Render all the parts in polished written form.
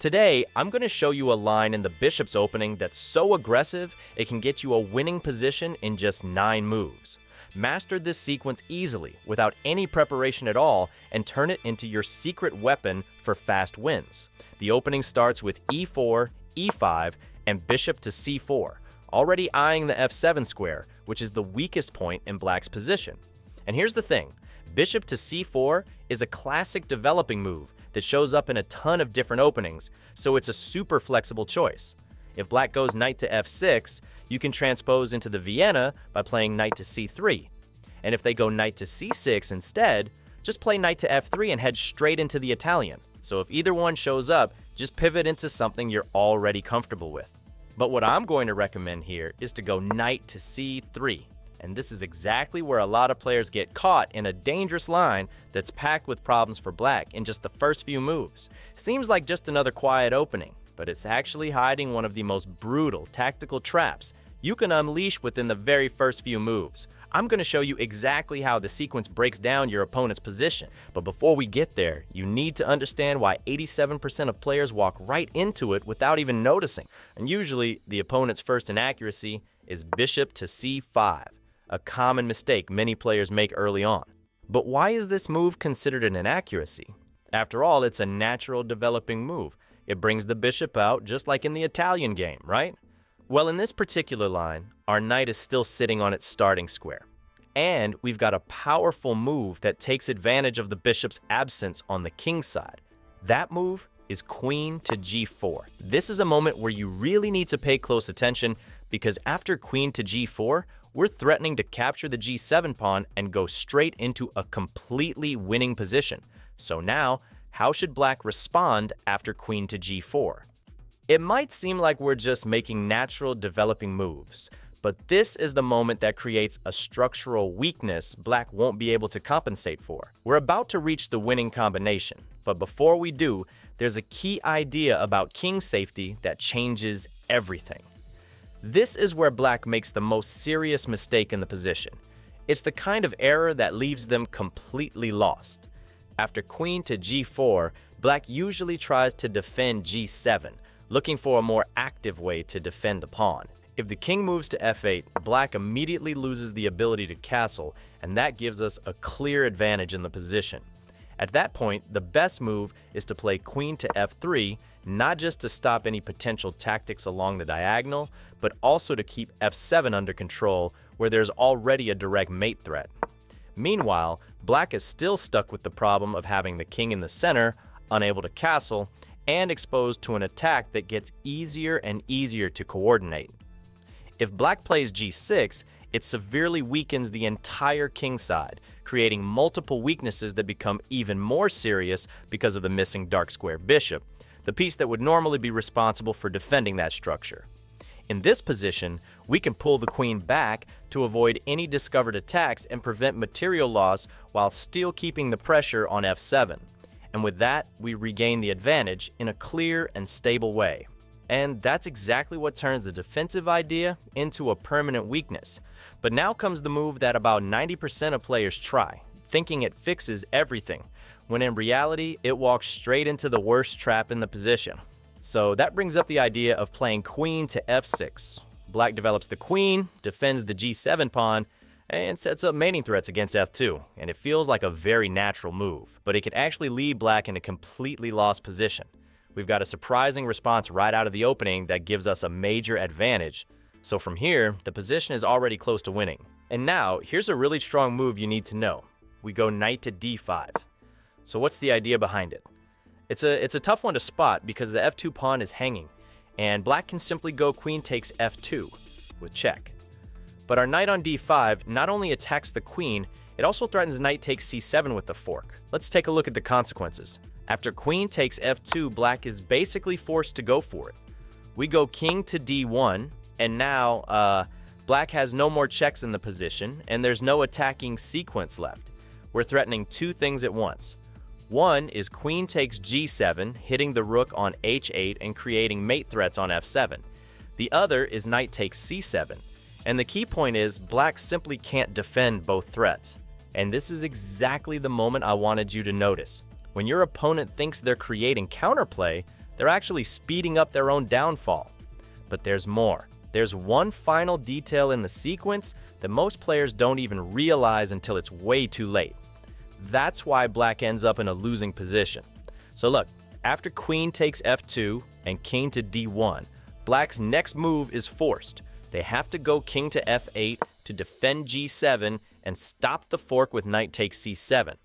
Today, I'm going to show you a line in the bishop's opening that's so aggressive it can get you a winning position in just 9 moves. Master this sequence easily without any preparation at all and turn it into your secret weapon for fast wins. The opening starts with e4, e5, and bishop to c4, already eyeing the f7 square, which is the weakest point in black's position. And here's the thing, bishop to c4 is a classic developing move that shows up in a ton of different openings, so it's a super flexible choice. If black goes knight to f6, you can transpose into the Vienna by playing knight to c3. And if they go knight to c6 instead, just play knight to f3 and head straight into the Italian. So if either one shows up, just pivot into something you're already comfortable with. But what I'm going to recommend here is to go knight to c3. And this is exactly where a lot of players get caught in a dangerous line that's packed with problems for black in just the first few moves. Seems like just another quiet opening, but it's actually hiding one of the most brutal tactical traps you can unleash within the very first few moves. I'm going to show you exactly how the sequence breaks down your opponent's position. But before we get there, you need to understand why 87% of players walk right into it without even noticing. And usually, the opponent's first inaccuracy is bishop to c5. A common mistake many players make early on. But why is this move considered an inaccuracy? After all, it's a natural developing move. It brings the bishop out just like in the Italian game, right? Well, in this particular line, our knight is still sitting on its starting square. And we've got a powerful move that takes advantage of the bishop's absence on the king's side. That move is queen to g4. This is a moment where you really need to pay close attention because after queen to g4, we're threatening to capture the g7 pawn and go straight into a completely winning position. So now, how should black respond after queen to g4? It might seem like we're just making natural developing moves, but this is the moment that creates a structural weakness black won't be able to compensate for. We're about to reach the winning combination, but before we do, there's a key idea about king safety that changes everything. This is where black makes the most serious mistake in the position. It's the kind of error that leaves them completely lost. After queen to g4, black usually tries to defend g7, looking for a more active way to defend a pawn. If the king moves to f8, black immediately loses the ability to castle, and that gives us a clear advantage in the position. At that point, the best move is to play queen to f3, not just to stop any potential tactics along the diagonal, but also to keep f7 under control where there's already a direct mate threat. Meanwhile, black is still stuck with the problem of having the king in the center, unable to castle, and exposed to an attack that gets easier and easier to coordinate. If black plays g6, it severely weakens the entire king side, creating multiple weaknesses that become even more serious because of the missing dark square bishop, the piece that would normally be responsible for defending that structure. In this position, we can pull the queen back to avoid any discovered attacks and prevent material loss while still keeping the pressure on f7. And with that, we regain the advantage in a clear and stable way. And that's exactly what turns the defensive idea into a permanent weakness. But now comes the move that about 90% of players try, thinking it fixes everything, when in reality, it walks straight into the worst trap in the position. So that brings up the idea of playing queen to f6. Black develops the queen, defends the g7 pawn, and sets up mating threats against f2, and it feels like a very natural move, but it can actually leave black in a completely lost position. We've got a surprising response right out of the opening that gives us a major advantage. So from here, the position is already close to winning. And now, here's a really strong move you need to know. We go knight to d5. So what's the idea behind it? It's a tough one to spot because the f2 pawn is hanging, and black can simply go queen takes f2 with check. But our knight on d5 not only attacks the queen, it also threatens knight takes c7 with the fork. Let's take a look at the consequences. After queen takes f2, black is basically forced to go for it. We go king to d1, and now black has no more checks in the position, and there's no attacking sequence left. We're threatening two things at once. One is queen takes g7, hitting the rook on h8 and creating mate threats on f7. The other is knight takes c7. And the key point is black simply can't defend both threats. And this is exactly the moment I wanted you to notice. When your opponent thinks they're creating counterplay, They're actually speeding up their own downfall. But there's more. There's one final detail in the sequence that most players don't even realize until it's way too late. That's why black ends up in a losing position. So look, after queen takes f2 and king to d1, black's next move is forced. They have to go king to f8 to defend g7 and stop the fork with knight takes c7.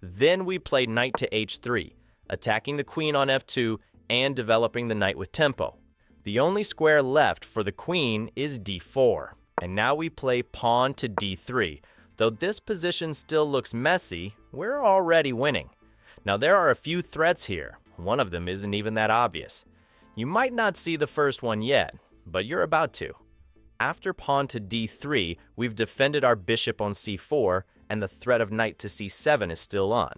Then we play knight to h3, attacking the queen on f2 and developing the knight with tempo. The only square left for the queen is d4, and now we play pawn to d3. Though this position still looks messy, we're already winning. Now there are a few threats here. One of them isn't even that obvious. You might not see the first one yet, but you're about to. After pawn to d3, we've defended our bishop on c4, and the threat of knight to c7 is still on.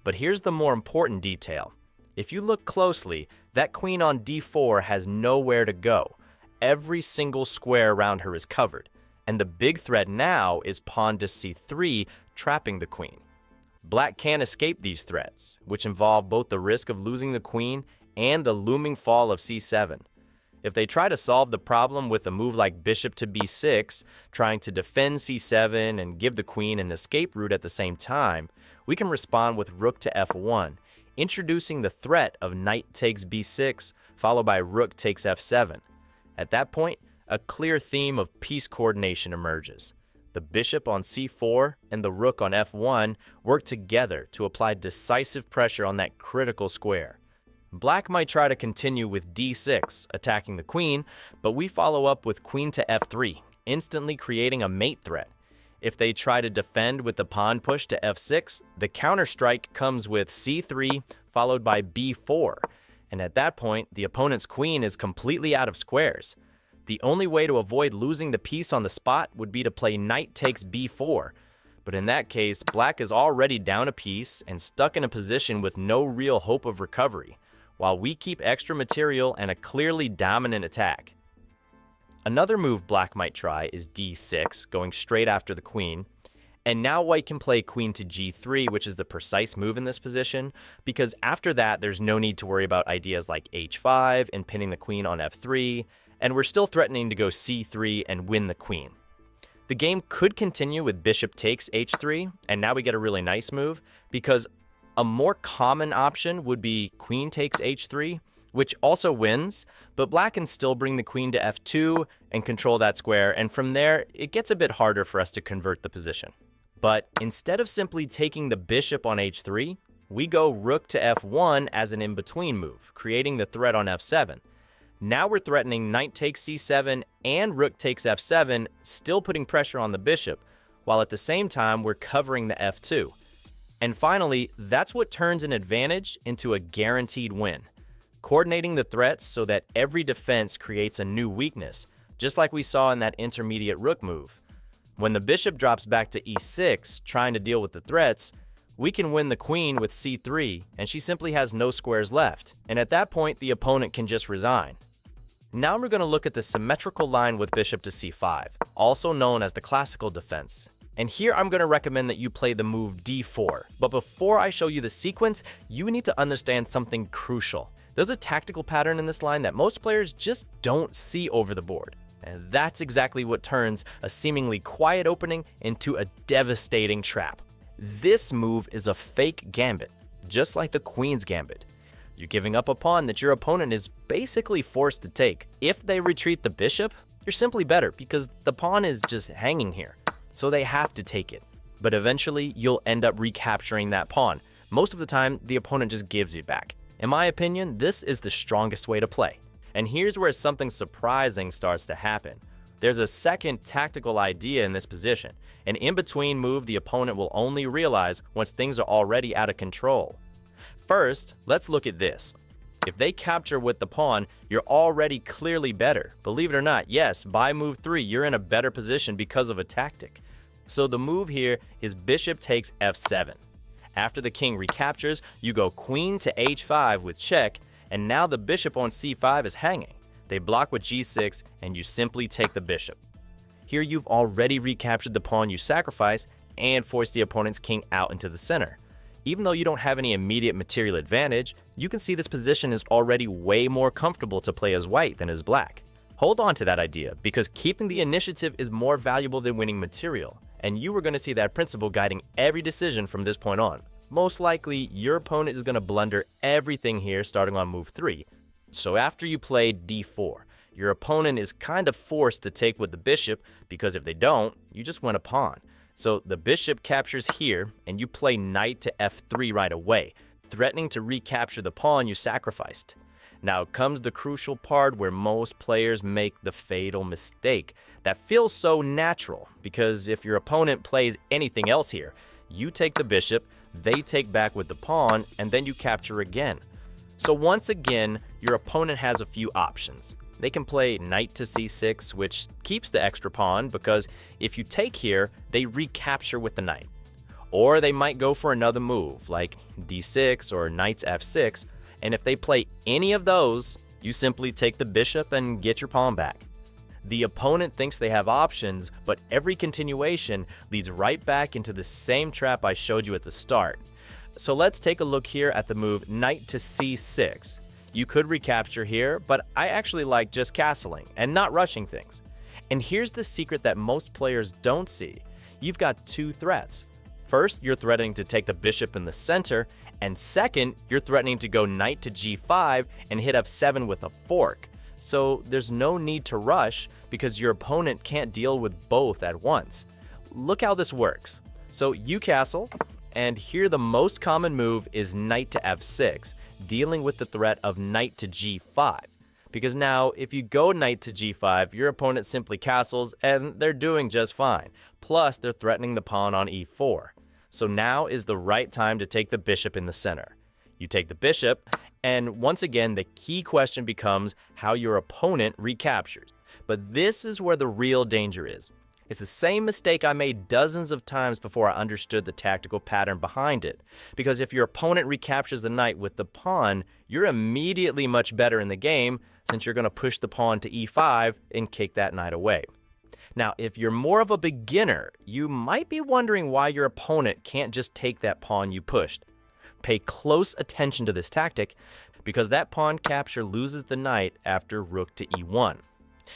But here's the more important detail. If you look closely, that queen on d4 has nowhere to go. Every single square around her is covered, and the big threat now is pawn to c3, trapping the queen. Black can't escape these threats, which involve both the risk of losing the queen and the looming fall of c7. If they try to solve the problem with a move like bishop to b6, trying to defend c7 and give the queen an escape route at the same time, we can respond with rook to f1, introducing the threat of knight takes b6, followed by rook takes f7. At that point, a clear theme of piece coordination emerges. The bishop on c4 and the rook on f1 work together to apply decisive pressure on that critical square. Black might try to continue with d6, attacking the queen, but we follow up with queen to f3, instantly creating a mate threat. If they try to defend with the pawn push to f6, the counterstrike comes with c3 followed by b4, and at that point, the opponent's queen is completely out of squares. The only way to avoid losing the piece on the spot would be to play knight takes b4, but in that case, black is already down a piece and stuck in a position with no real hope of recovery, while we keep extra material and a clearly dominant attack. Another move black might try is d6, going straight after the queen, and now white can play queen to g3, which is the precise move in this position, because after that there's no need to worry about ideas like h5 and pinning the queen on f3, and we're still threatening to go c3 and win the queen. The game could continue with bishop takes h3, and now we get a really nice move, because a more common option would be queen takes h3, which also wins, but black can still bring the queen to f2 and control that square, and from there, it gets a bit harder for us to convert the position. But instead of simply taking the bishop on h3, we go rook to f1 as an in-between move, creating the threat on f7. Now we're threatening knight takes c7 and rook takes f7, still putting pressure on the bishop, while at the same time we're covering the f2. And finally, that's what turns an advantage into a guaranteed win. Coordinating the threats so that every defense creates a new weakness, just like we saw in that intermediate rook move. When the bishop drops back to e6, trying to deal with the threats, we can win the queen with c3, and she simply has no squares left, and at that point the opponent can just resign. Now we're going to look at the symmetrical line with bishop to c5, also known as the classical defense. And here I'm going to recommend that you play the move d4. But before I show you the sequence, you need to understand something crucial. There's a tactical pattern in this line that most players just don't see over the board. And that's exactly what turns a seemingly quiet opening into a devastating trap. This move is a fake gambit, just like the queen's gambit. You're giving up a pawn that your opponent is basically forced to take. If they retreat the bishop, you're simply better because the pawn is just hanging here. So they have to take it. But eventually, you'll end up recapturing that pawn. Most of the time, the opponent just gives you back. In my opinion, this is the strongest way to play. And here's where something surprising starts to happen. There's a second tactical idea in this position, an in-between move the opponent will only realize once things are already out of control. First, let's look at this. If they capture with the pawn, you're already clearly better. Believe it or not, yes, by move 3, you're in a better position because of a tactic. So the move here is bishop takes f7. After the king recaptures, you go queen to h5 with check, and now the bishop on c5 is hanging. They block with g6, and you simply take the bishop. Here you've already recaptured the pawn you sacrificed and forced the opponent's king out into the center. Even though you don't have any immediate material advantage, you can see this position is already way more comfortable to play as white than as black. Hold on to that idea, because keeping the initiative is more valuable than winning material, and you are going to see that principle guiding every decision from this point on. Most likely, your opponent is going to blunder everything here starting on move 3. So after you play d4, your opponent is kind of forced to take with the bishop, because if they don't, you just win a pawn. So the bishop captures here, and you play knight to f3 right away, threatening to recapture the pawn you sacrificed. Now comes the crucial part where most players make the fatal mistake that feels so natural, because if your opponent plays anything else here, you take the bishop, they take back with the pawn, and then you capture again. So once again, your opponent has a few options. They can play knight to c6, which keeps the extra pawn, because if you take here, they recapture with the knight. Or they might go for another move, like d6 or knight's f6, and if they play any of those, you simply take the bishop and get your pawn back. The opponent thinks they have options, but every continuation leads right back into the same trap I showed you at the start. So let's take a look here at the move knight to c6. You could recapture here, but I actually like just castling and not rushing things. And here's the secret that most players don't see. You've got two threats. First, you're threatening to take the bishop in the center, and second, you're threatening to go knight to g5 and hit f7 with a fork. So there's no need to rush, because your opponent can't deal with both at once. Look how this works. So you castle, and here the most common move is knight to f6, dealing with the threat of knight to g5. Because now, if you go knight to g5, your opponent simply castles, and they're doing just fine. Plus, they're threatening the pawn on e4. So now is the right time to take the bishop in the center. You take the bishop, and once again, the key question becomes how your opponent recaptures. But this is where the real danger is. It's the same mistake I made dozens of times before I understood the tactical pattern behind it. Because if your opponent recaptures the knight with the pawn, you're immediately much better in the game, since you're going to push the pawn to e5 and kick that knight away. Now, if you're more of a beginner, you might be wondering why your opponent can't just take that pawn you pushed. Pay close attention to this tactic, because that pawn capture loses the knight after rook to e1.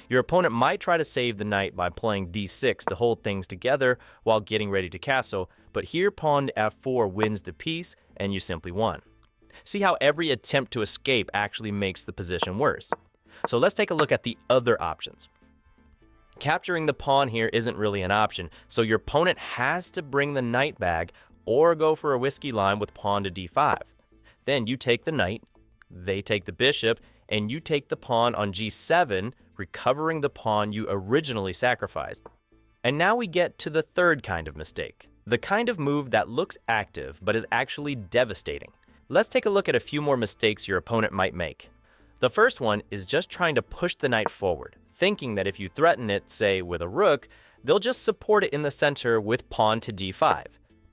Your opponent might try to save the knight by playing d6 to hold things together while getting ready to castle, but here pawn to f4 wins the piece and you simply won. See how every attempt to escape actually makes the position worse. So let's take a look at the other options. Capturing the pawn here isn't really an option, so your opponent has to bring the knight back or go for a whiskey line with pawn to d5. Then you take the knight, they take the bishop, and you take the pawn on g7, recovering the pawn you originally sacrificed. And now we get to the third kind of mistake, the kind of move that looks active but is actually devastating. Let's take a look at a few more mistakes your opponent might make. The first one is just trying to push the knight forward, thinking that if you threaten it, say with a rook, they'll just support it in the center with pawn to d5.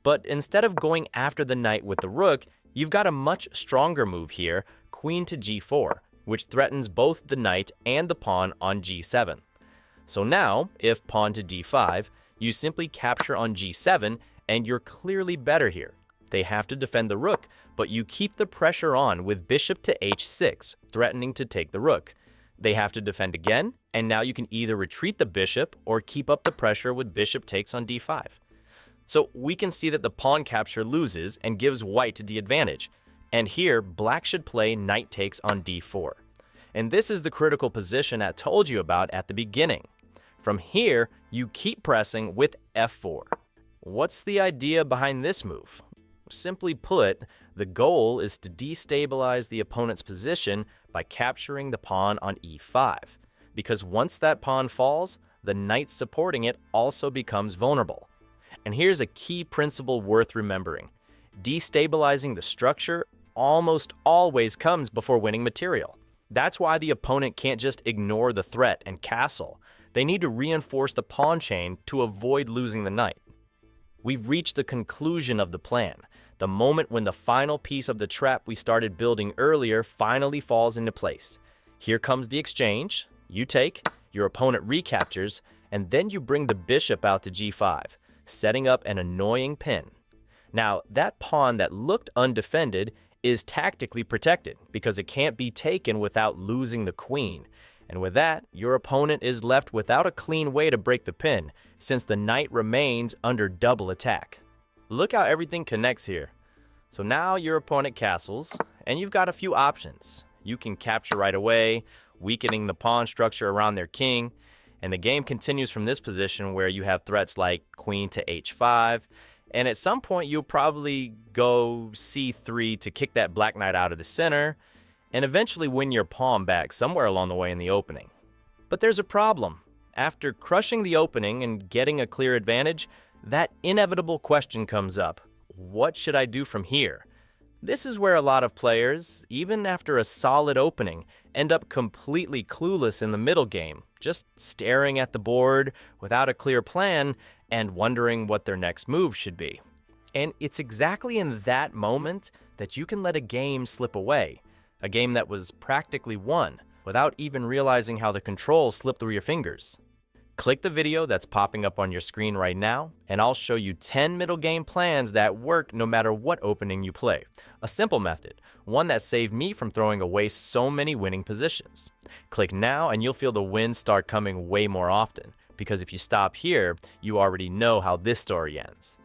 But instead of going after the knight with the rook, you've got a much stronger move here, queen to g4, which threatens both the knight and the pawn on g7. So now, if pawn to d5, you simply capture on g7, and you're clearly better here. They have to defend the rook, but you keep the pressure on with bishop to h6, threatening to take the rook. They have to defend again, and now you can either retreat the bishop or keep up the pressure with bishop takes on d5. So we can see that the pawn capture loses and gives white the advantage. And here, black should play knight takes on d4. And this is the critical position I told you about at the beginning. From here, you keep pressing with f4. What's the idea behind this move? Simply put, the goal is to destabilize the opponent's position by capturing the pawn on e5. Because once that pawn falls, the knight supporting it also becomes vulnerable. And here's a key principle worth remembering. Destabilizing the structure almost always comes before winning material. That's why the opponent can't just ignore the threat and castle. They need to reinforce the pawn chain to avoid losing the knight. We've reached the conclusion of the plan, the moment when the final piece of the trap we started building earlier finally falls into place. Here comes the exchange. You take, your opponent recaptures, and then you bring the bishop out to g5, setting up an annoying pin. Now, that pawn that looked undefended is tactically protected because it can't be taken without losing the queen. And with that, your opponent is left without a clean way to break the pin, since the knight remains under double attack. Look how everything connects here. So now your opponent castles, and you've got a few options. You can capture right away, weakening the pawn structure around their king, and the game continues from this position where you have threats like queen to h5, and at some point you'll probably go c3 to kick that black knight out of the center, and eventually win your pawn back somewhere along the way in the opening. But there's a problem. After crushing the opening and getting a clear advantage, that inevitable question comes up. What should I do from here? This is where a lot of players, even after a solid opening, end up completely clueless in the middle game, just staring at the board without a clear plan and wondering what their next move should be. And it's exactly in that moment that you can let a game slip away, a game that was practically won, without even realizing how the controls slipped through your fingers. Click the video that's popping up on your screen right now, and I'll show you 10 middle game plans that work no matter what opening you play. A simple method, one that saved me from throwing away so many winning positions. Click now and you'll feel the wins start coming way more often, because if you stop here, you already know how this story ends.